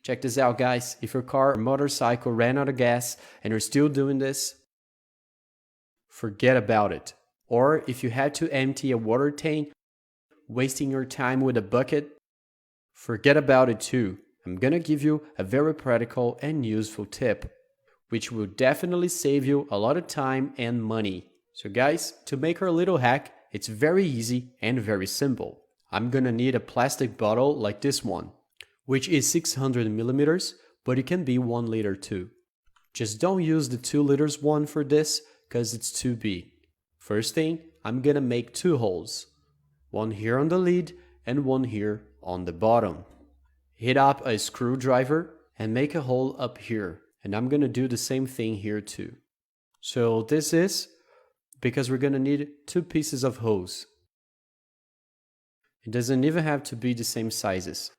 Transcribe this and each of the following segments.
Check this out, guys. If your car or motorcycle ran out of gas and you're still doing this, forget about it. Or if you had to empty a water tank, wasting your time with a bucket, forget about it too. I'm gonna give you a very practical and useful tip, which will definitely save you a lot of time and money. So guys, to make our little hack, it's very easy and very simple. I'm gonna need a plastic bottle like this one, which is 600 milliliters, but it can be 1 liter too. Just don't use the 2 liters one for this, because it's too big. First thing, I'm gonna make 2 holes. One here on the lid and one here on the bottom. Hit up a screwdriver and make a hole up here. And I'm gonna do the same thing here too. So this is because we're gonna need 2 pieces of hose. It doesn't even have to be the same sizes.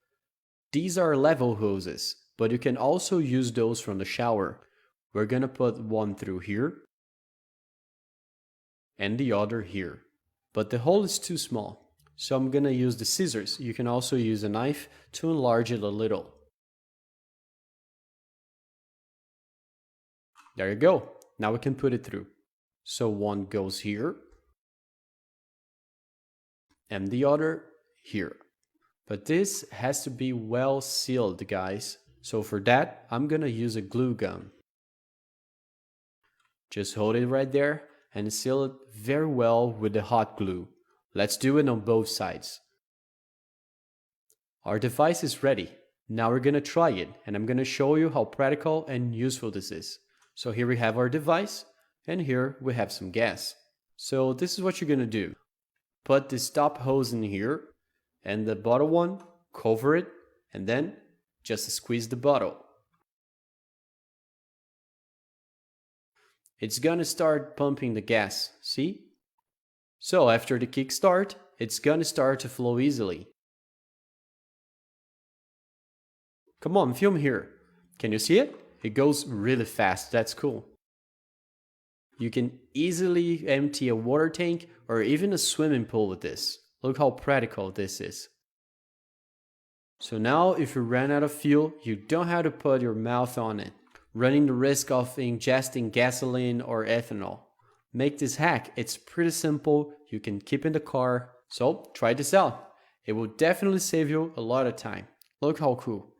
These are level hoses, but you can also use those from the shower. We're gonna put one through here and the other here. But the hole is too small. So I'm gonna use the scissors. You can also use a knife to enlarge it a little. There you go. Now we can put it through. So one goes here and the other here. But this has to be well sealed, guys. So for that, I'm gonna use a glue gun. Just hold it right there and seal it very well with the hot glue. Let's do it on both sides. Our device is ready. Now we're gonna try it, and I'm gonna show you how practical and useful this is. So here we have our device, and here we have some gas. So this is what you're gonna do. Put the stop hose in here, and the bottom one, cover it, and then just squeeze the bottle. It's gonna start pumping the gas, see? So after the kickstart, it's gonna start to flow easily. Come on, film here. Can you see it? It goes really fast, that's cool. You can easily empty a water tank or even a swimming pool with this. Look how practical this is. So now if you ran out of fuel, you don't have to put your mouth on it, running the risk of ingesting gasoline or ethanol. Make this hack, it's pretty simple, you can keep in the car, so try this out. It will definitely save you a lot of time. Look how cool.